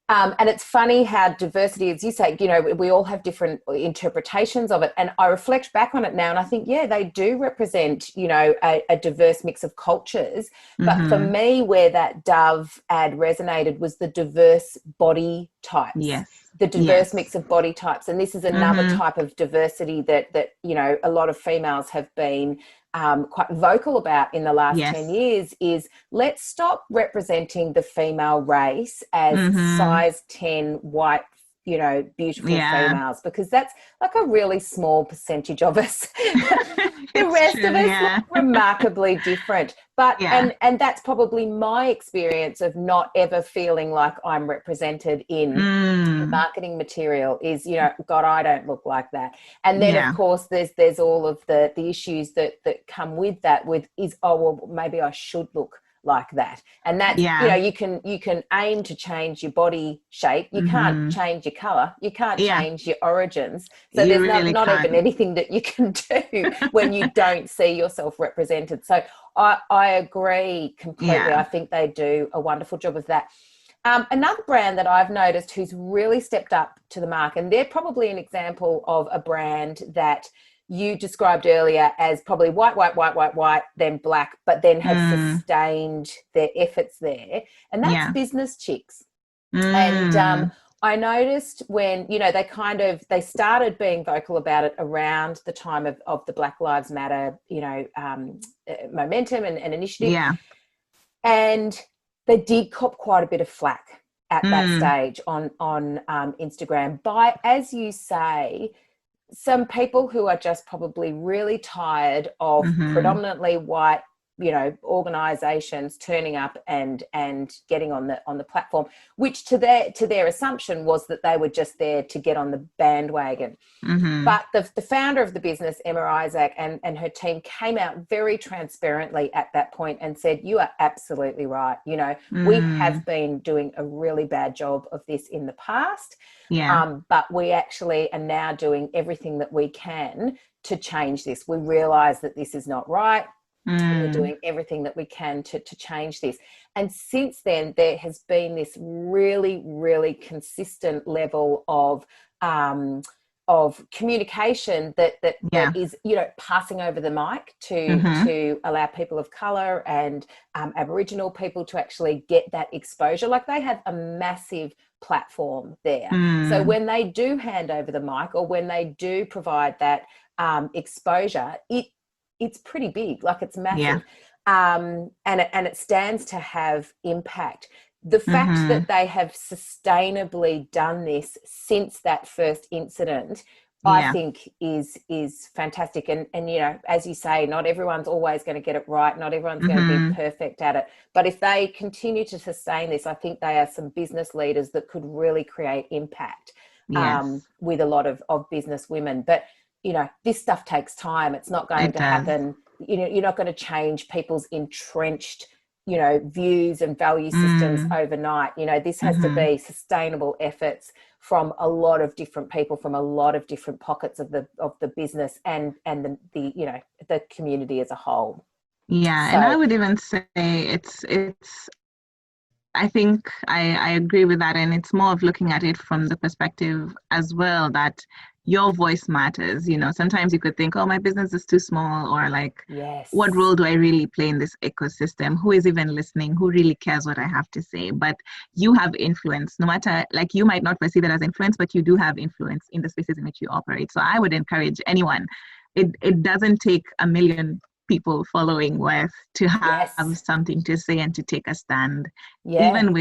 And it's funny how diversity, as you say, we all have different interpretations of it. And I reflect back on it now and I think, they do represent, a diverse mix of cultures. But for me, where that Dove ad resonated was the diverse body types. Yes. The diverse mix of body types. And this is another type of diversity that a lot of females have been quite vocal about in the last 10 years is let's stop representing the female race as size 10 white, beautiful females, because that's like a really small percentage of us. The rest of us look remarkably different. But and that's probably my experience of not ever feeling like I'm represented in the marketing material is, God, I don't look like that. And then of course there's all of the issues that come with that maybe I should look like that. And that's you can aim to change your body shape. You can't change your color, you can't change your origins, so you there's really not even anything that you can do when you don't see yourself represented. So I agree completely. I think they do a wonderful job of that. Another brand that I've noticed who's really stepped up to the mark, and they're probably an example of a brand that you described earlier as probably white, then black, but then has sustained their efforts there. And that's Business Chicks. And I noticed when, they started being vocal about it around the time of the Black Lives Matter, momentum and initiative. Yeah. And they did cop quite a bit of flack at that stage on Instagram by, as you say, some people who are just probably really tired of predominantly white, organizations turning up and getting on the platform, which to their assumption was that they were just there to get on the bandwagon. But the founder of the business, Emma Isaac, and her team came out very transparently at that point and said, you are absolutely right. We have been doing a really bad job of this in the past. But we actually are now doing everything that we can to change this. We realize that this is not right. We're doing everything that we can to change this. And since then, there has been this really, really consistent level of communication that is, passing over the mic to allow people of colour and Aboriginal people to actually get that exposure. Like, they have a massive platform there. So when they do hand over the mic, or when they do provide that exposure, it's pretty big, like it's massive. And it stands to have impact. The fact that they have sustainably done this since that first incident, I think is fantastic. And as you say, not everyone's always going to get it right. Not everyone's going to be perfect at it. But if they continue to sustain this, I think they are some business leaders that could really create impact with a lot of business women. But this stuff takes time. It's not going to happen. You're not going to change people's entrenched, views and value systems overnight. This has to be sustainable efforts from a lot of different people, from a lot of different pockets of the business and the community as a whole. Yeah, so, and I would even say it's. I think I agree with that, and it's more of looking at it from the perspective as well that your voice matters. Sometimes you could think, oh, my business is too small, or like, what role do I really play in this ecosystem? Who is even listening? Who really cares what I have to say? But you have influence, no matter, like, you might not perceive it as influence, but you do have influence in the spaces in which you operate. So I would encourage anyone. It doesn't take a million people following Worth to have something to say and to take a stand. Even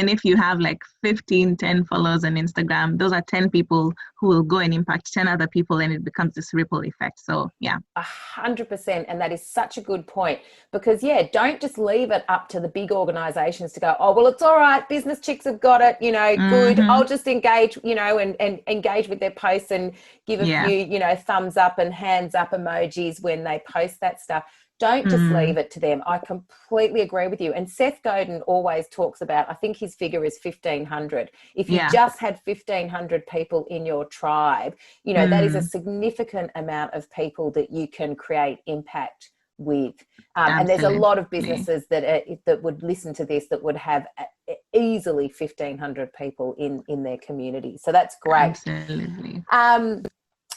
if you have like 10 followers on Instagram, those are 10 people who will go and impact 10 other people, and it becomes this ripple effect. So 100%. And that is such a good point, because don't just leave it up to the big organizations to go, oh, well, it's all right, Business Chicks have got it, good, I'll just engage, and engage with their posts and give a few, thumbs up and hands up emojis when they post that stuff. Don't just leave it to them. I completely agree with you. And Seth Godin always talks about, I think his figure is 1,500. If you just had 1,500 people in your tribe, you know, that is a significant amount of people that you can create impact with. And there's a lot of businesses that would listen to this that would have easily 1,500 people in their community. So that's great. Absolutely.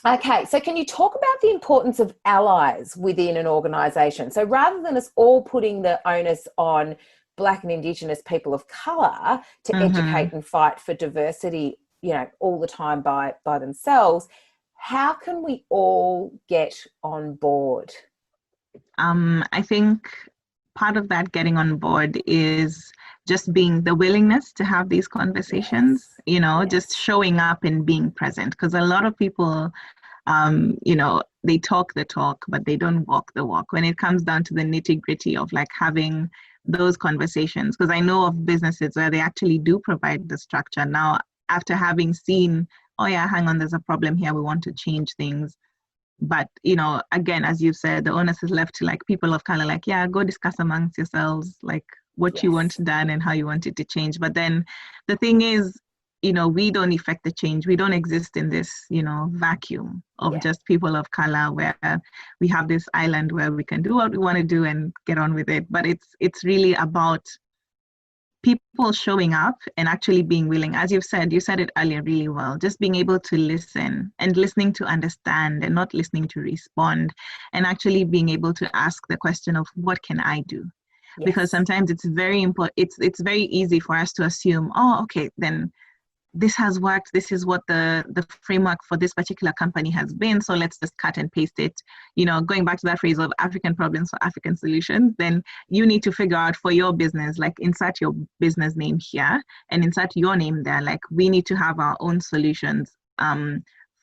Okay, so can you talk about the importance of allies within an organisation? So rather than us all putting the onus on Black and Indigenous people of colour to educate and fight for diversity, you know, all the time by themselves, how can we all get on board? I think part of that getting on board is just being the willingness to have these conversations, you know, just showing up and being present. Because a lot of people, you know, they talk the talk, but they don't walk the walk when it comes down to the nitty gritty of like having those conversations. Because I know of businesses where they actually do provide the structure. Now, after having seen, oh yeah, hang on, there's a problem here, we want to change things. But, you know, again, as you've said, the onus is left to like people of color, like, yeah, go discuss amongst yourselves, like what you want done and how you want it to change. But then the thing is, you know, we don't effect the change. We don't exist in this, you know, vacuum of just people of color where we have this island where we can do what we want to do and get on with it. But it's really about people showing up and actually being willing. As you said it earlier really well, just being able to listen and listening to understand and not listening to respond, and actually being able to ask the question of what can I do? Because sometimes it's very important. It's very easy for us to assume, oh, okay, then this has worked. This is what the framework for this particular company has been. So let's just cut and paste it. You know, going back to that phrase of African problems for African solutions, then you need to figure out for your business, like insert your business name here and insert your name there. Like we need to have our own solutions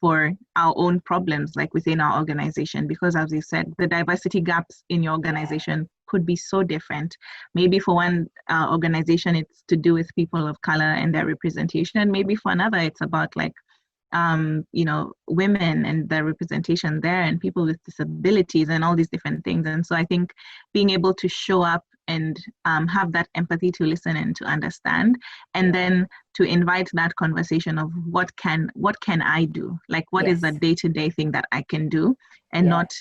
for our own problems, like within our organization, because as you said, the diversity gaps in your organization could be so different. Maybe for one organization, it's to do with people of color and their representation. Maybe for another, it's about like, you know, women and their representation there and people with disabilities and all these different things. And so I think being able to show up and have that empathy to listen and to understand, and then to invite that conversation of what can I do? Like what is the day-to-day thing that I can do, and not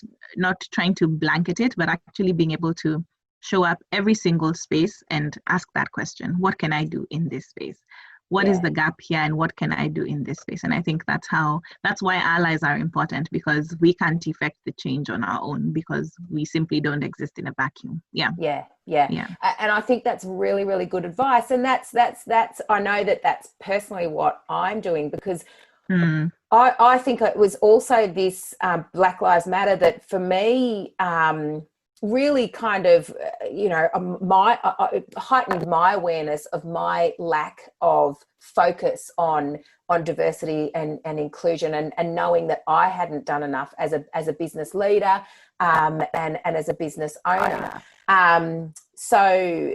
trying to blanket it, but actually being able to show up every single space and ask that question. What can I do in this space? What is the gap here, and what can I do in this space? And I think that's why allies are important, because we can't effect the change on our own because we simply don't exist in a vacuum. Yeah. And I think that's really, really good advice. And that's I know that's personally what I'm doing, because I think it was also this Black Lives Matter that for me really kind of, you know, heightened my awareness of my lack of focus on diversity and inclusion, and knowing that I hadn't done enough as a business leader and as a business owner. So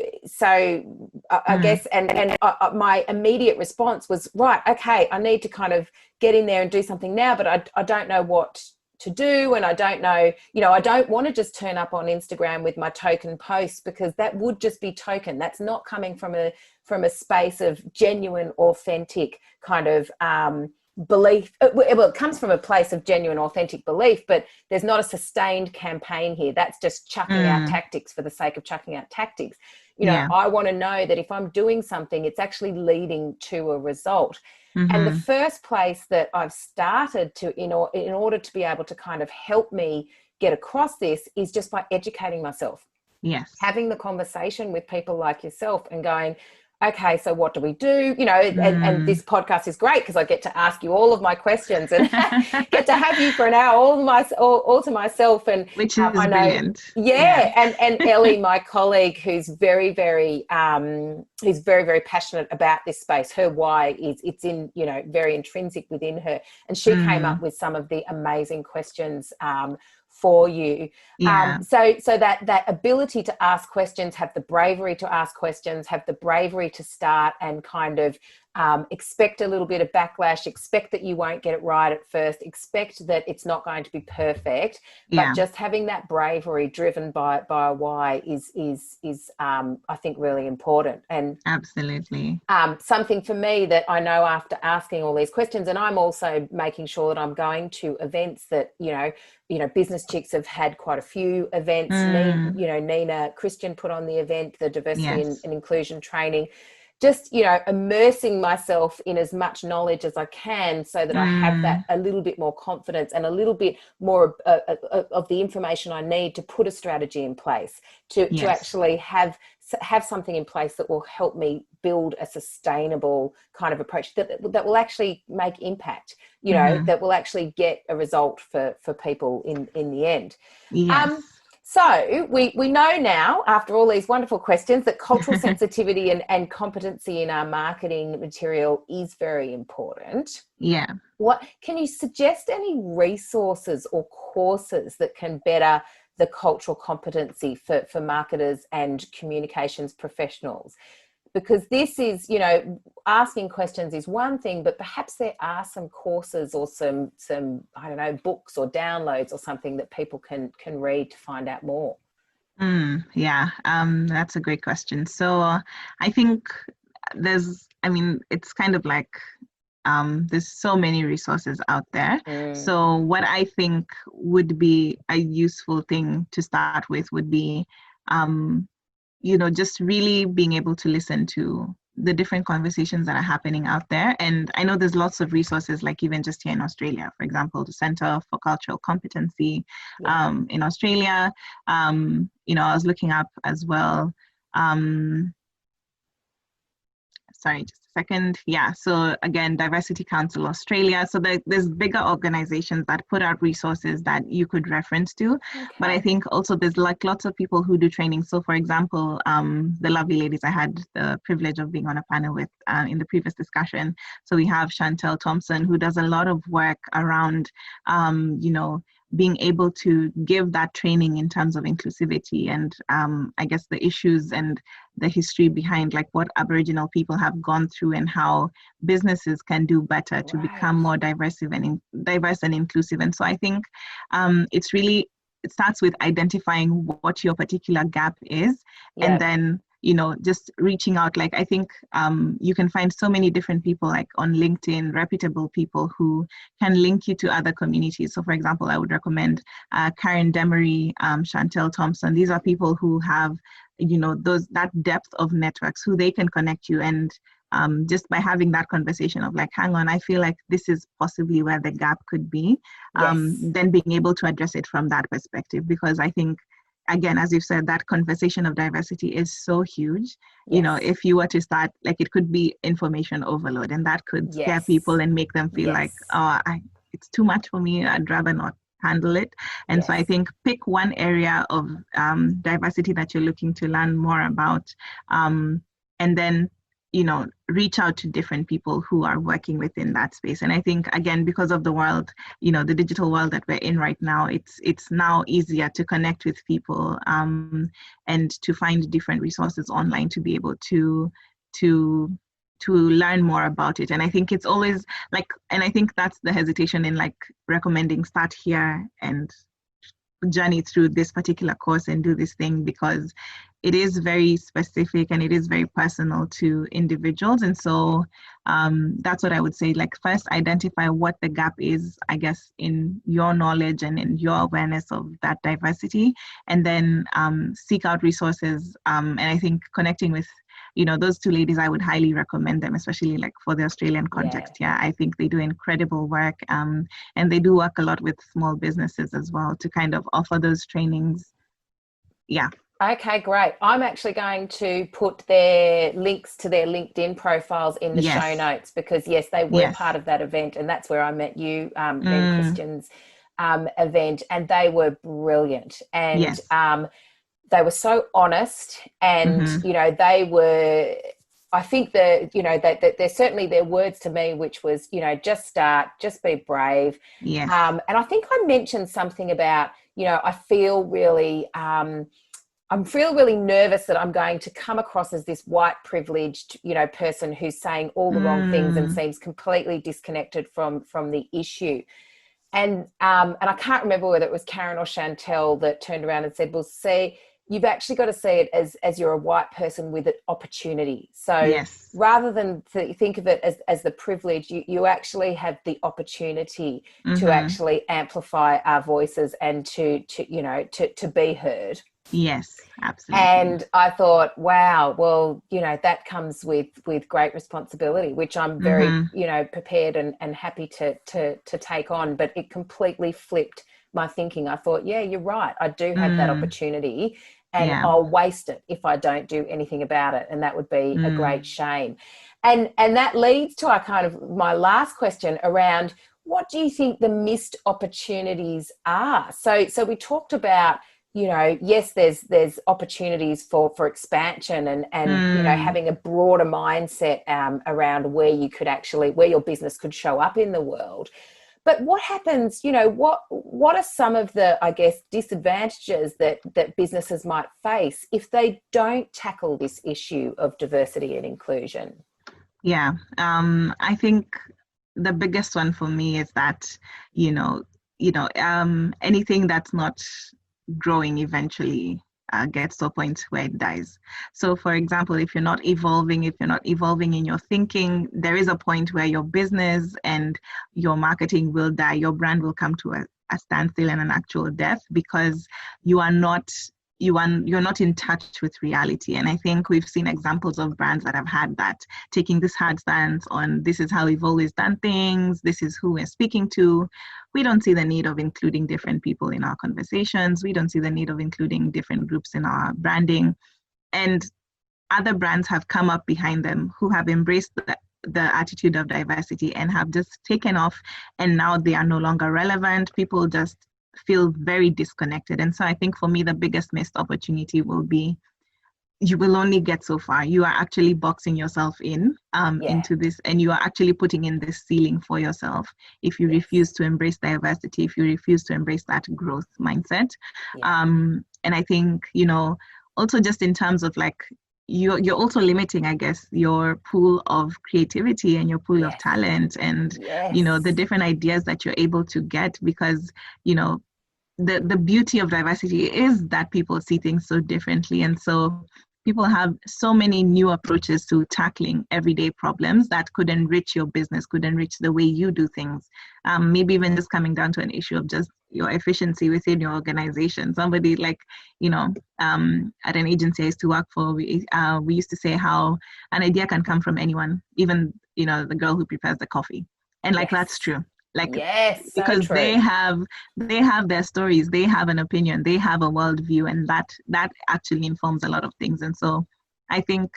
I guess, and my immediate response was, right, okay, I need to kind of get in there and do something now, but I don't know what to do, and I don't know, you know, I don't want to just turn up on Instagram with my token post, because that would just be token. That's not coming from a space of genuine, authentic kind of belief. Well, it comes from a place of genuine, authentic belief, but there's not a sustained campaign here. That's just chucking out tactics for the sake of chucking out tactics. You know, I want to know that if I'm doing something, it's actually leading to a result. And the first place that I've started to, in order to be able to kind of help me get across this, is just by educating myself. Yes. Having the conversation with people like yourself and going, okay, so what do we do? You know, and this podcast is great because I get to ask you all of my questions and get to have you for an hour all to myself. And which is brilliant. And Ellie, my colleague, who's very, very passionate about this space. Her why it's in, you know, very intrinsic within her, and she came up with some of the amazing questions for you. So that ability to ask questions, have the bravery to ask questions, have the bravery to start and kind of expect a little bit of backlash, expect that you won't get it right at first, expect that it's not going to be perfect, but just having that bravery driven by a why is I think really important. And absolutely something for me that I know after asking all these questions, and I'm also making sure that I'm going to events that, Business Chicks have had quite a few events. Nina Christian put on the event, the diversity and inclusion training. Just, immersing myself in as much knowledge as I can so that I have that a little bit more confidence and a little bit more of the information I need to put a strategy in place, to actually have something in place that will help me build a sustainable kind of approach that will actually make impact, that will actually get a result for people in the end. So we know now, after all these wonderful questions, that cultural sensitivity and competency in our marketing material is very important. What can you suggest any resources or courses that can better the cultural competency for marketers and communications professionals? Because this is, asking questions is one thing, but perhaps there are some courses or some I don't know, books or downloads or something that people can read to find out more. That's a great question. So I think it's kind of like there's so many resources out there. So what I think would be a useful thing to start with would be just really being able to listen to the different conversations that are happening out there. And I know there's lots of resources, like even just here in Australia, for example, the Center for Cultural Competency in Australia. I was looking up as well. Sorry, just a second. So again, Diversity Council Australia. So there's bigger organizations that put out resources that you could reference to. But I think also there's like lots of people who do training. So for example, the lovely ladies I had the privilege of being on a panel with in the previous discussion. So we have Chantel Thompson, who does a lot of work around, being able to give that training in terms of inclusivity and I guess the issues and the history behind like what Aboriginal people have gone through and how businesses can do better to become more diverse and inclusive. And so I think it starts with identifying what your particular gap is, and then just reaching out. Like I think you can find so many different people like on LinkedIn, reputable people who can link you to other communities. So for example, I would recommend Karen Demery, Chantel Thompson. These are people who have that depth of networks who they can connect you, and just by having that conversation of like, hang on, I feel like this is possibly where the gap could be, then being able to address it from that perspective. Because I think, again, as you've said, that conversation of diversity is so huge. If you were to start, like, it could be information overload, and that could scare people and make them feel like, it's too much for me, I'd rather not handle it. And so I think pick one area of diversity that you're looking to learn more about, and then reach out to different people who are working within that space. And I think, again, because of the world, the digital world that we're in right now, it's now easier to connect with people and to find different resources online to be able to learn more about it. And I think it's always like, and I think that's the hesitation in like recommending start here and journey through this particular course and do this thing, because it is very specific and it is very personal to individuals. And so that's what I would say, like, first identify what the gap is, I guess, in your knowledge and in your awareness of that diversity, and then seek out resources. And I think connecting with those two ladies, I would highly recommend them, especially like for the Australian context. I think they do incredible work, and they do work a lot with small businesses as well to kind of offer those trainings. Okay, great. I'm actually going to put their links to their LinkedIn profiles in the show notes, because they were part of that event, and that's where I met you, Nina Christian's event, and they were brilliant. And they were so honest, and they were, I think they're certainly their words to me, which was, just start, just be brave. And I think I mentioned something about, I feel really I'm feeling really nervous that I'm going to come across as this white privileged, person who's saying all the wrong things and seems completely disconnected from the issue. And I can't remember whether it was Karen or Chantel that turned around and said, well, see, you've actually got to see it as you're a white person with an opportunity. So yes. rather than think of it as the privilege, you actually have the opportunity to actually amplify our voices and to be heard. Yes, absolutely. And I thought, wow, well, that comes with great responsibility, which I'm very, prepared and happy to take on. But it completely flipped my thinking. I thought, yeah, you're right. I do have that opportunity, and I'll waste it if I don't do anything about it. And that would be a great shame. And that leads to my last question around, what do you think the missed opportunities are? So we talked about, yes, there's opportunities for expansion and having a broader mindset around where your business could show up in the world. But what happens, what are some of the, I guess, disadvantages that businesses might face if they don't tackle this issue of diversity and inclusion? Yeah, I think the biggest one for me is that, anything that's not growing eventually gets to a point where it dies. So for example, if you're not evolving in your thinking, there is a point where your business and your marketing will die. Your brand will come to a standstill and an actual death, because you're not in touch with reality. And I think we've seen examples of brands that have had that, taking this hard stance on, this is how we've always done things, this is who we're speaking to. We don't see the need of including different people in our conversations. We don't see the need of including different groups in our branding. And other brands have come up behind them who have embraced the attitude of diversity and have just taken off, and now they are no longer relevant. People just feel very disconnected. And so I think for me, the biggest missed opportunity will be, you will only get so far. You are actually boxing yourself into this, and you are actually putting in this ceiling for yourself if you refuse to embrace diversity, if you refuse to embrace that growth mindset. And I think, also just in terms of like, you're also limiting, I guess, your pool of creativity and your pool of talent and, the different ideas that you're able to get, because, the beauty of diversity is that people see things so differently. And so people have so many new approaches to tackling everyday problems that could enrich your business, could enrich the way you do things. Maybe even just coming down to an issue of just your efficiency within your organization. Somebody like, at an agency I used to work for, we used to say how an idea can come from anyone, even, the girl who prepares the coffee. And that's true. Because they have their stories, they have an opinion, they have a worldview, and that actually informs a lot of things. And so I think,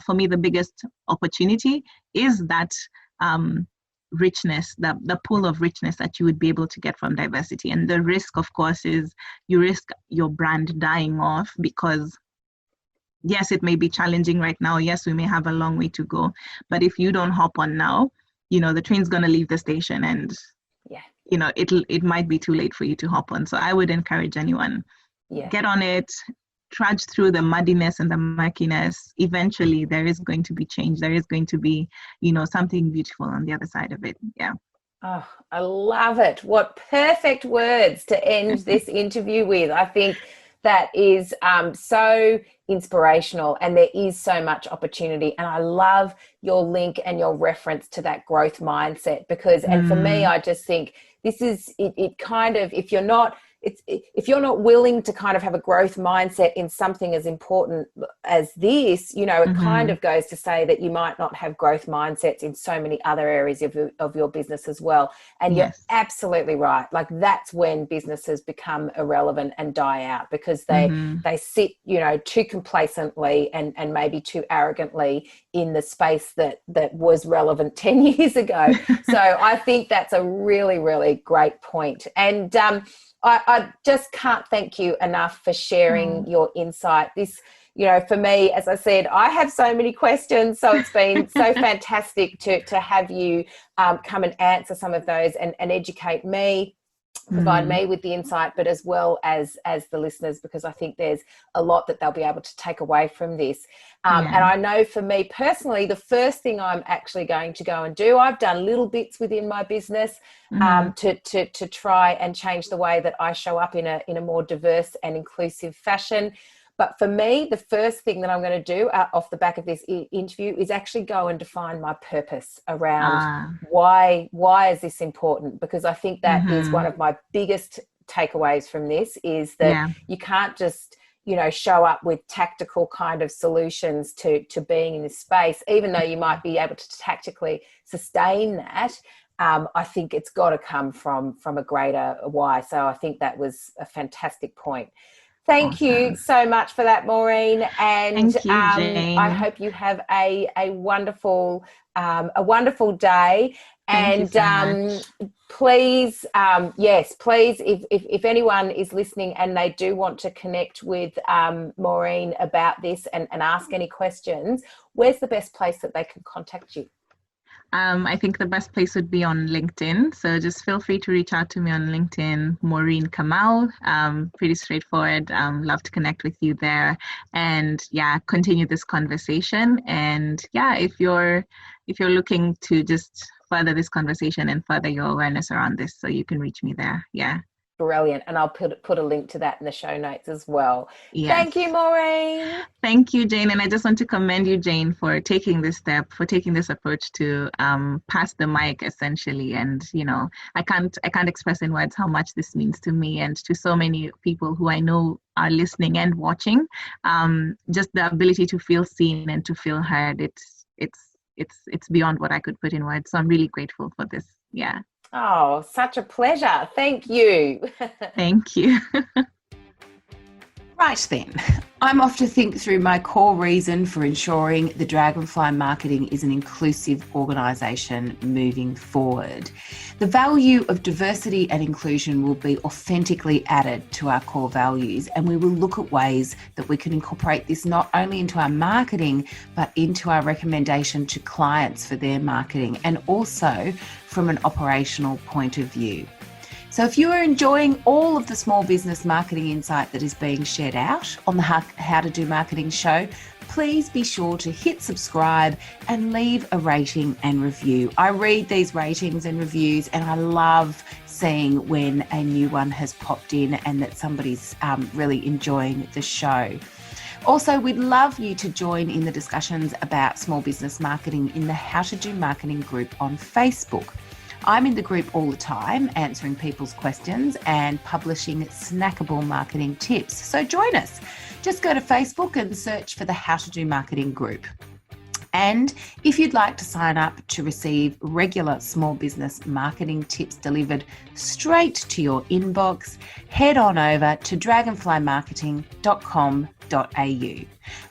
for me, the biggest opportunity is that richness, the pool of richness that you would be able to get from diversity. And the risk, of course, is you risk your brand dying off, because yes, it may be challenging right now. Yes, we may have a long way to go, but if you don't hop on now, the train's going to leave the station, and it might be too late for you to hop on. So I would encourage anyone, get on it, trudge through the muddiness and the murkiness. Eventually there is going to be change. There is going to be, something beautiful on the other side of it. Yeah. Oh, I love it. What perfect words to end this interview with. I think that is so inspirational, and there is so much opportunity. And I love your link and your reference to that growth mindset, because, and for me, I just think this is, it kind of, if you're not willing to kind of have a growth mindset in something as important as this, it kind of goes to say that you might not have growth mindsets in so many other areas of your business as well. And you're absolutely right. That's when businesses become irrelevant and die out, because they sit, too complacently and maybe too arrogantly in the space that was relevant 10 years ago. So I think that's a really, really great point. And I just can't thank you enough for sharing your insight. This, for me, as I said, I have so many questions, so it's been so fantastic to have you come and answer some of those and educate me. provide me with the insight, but as well as the listeners, because I think there's a lot that they'll be able to take away from this. And I know for me personally, the first thing I'm actually going to go and do, I've done little bits within my business to try and change the way that I show up in a more diverse and inclusive fashion. But for me, the first thing that I'm going to do off the back of this interview is actually go and define my purpose around why is this important? Because I think that is one of my biggest takeaways from this, is that you can't just, show up with tactical kind of solutions to being in this space, even though you might be able to tactically sustain that. I think it's got to come from a greater why. So I think that was a fantastic point. Thank you so much for that, Maureen. And Thank you, Jane. I hope you have a wonderful day. Thank you so much. Please, if anyone is listening and they do want to connect with Maureen about this and ask any questions, where's the best place that they can contact you? I think the best place would be on LinkedIn. So just feel free to reach out to me on LinkedIn, Moreen Kamau. Pretty straightforward. Love to connect with you there, and continue this conversation. And if you're looking to just further this conversation and further your awareness around this, so you can reach me there. Brilliant. And I'll put a link to that in the show notes as well. Yes. Thank you, Maureen. Thank you, Jane. And I just want to commend you, Jane, for taking this step, for taking this approach to pass the mic, essentially. And, I can't express in words how much this means to me and to so many people who I know are listening and watching. Just the ability to feel seen and to feel heard. It's beyond what I could put in words. So I'm really grateful for this. Yeah. Oh, such a pleasure. Thank you. Thank you. Right then, I'm off to think through my core reason for ensuring the Dragonfly Marketing is an inclusive organisation moving forward. The value of diversity and inclusion will be authentically added to our core values, and we will look at ways that we can incorporate this not only into our marketing, but into our recommendation to clients for their marketing, and also from an operational point of view. So if you are enjoying all of the small business marketing insight that is being shared out on the How to Do Marketing show, please be sure to hit subscribe and leave a rating and review. I read these ratings and reviews and I love seeing when a new one has popped in and that somebody's really enjoying the show. Also, we'd love you to join in the discussions about small business marketing in the How to Do Marketing group on Facebook. I'm in the group all the time, answering people's questions and publishing snackable marketing tips. So join us. Just go to Facebook and search for the How to Do Marketing group. And if you'd like to sign up to receive regular small business marketing tips delivered straight to your inbox, head on over to dragonflymarketing.com.au.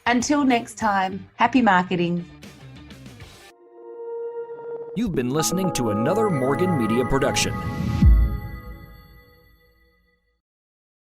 Until next time, happy marketing. You've been listening to another Morgan Media production.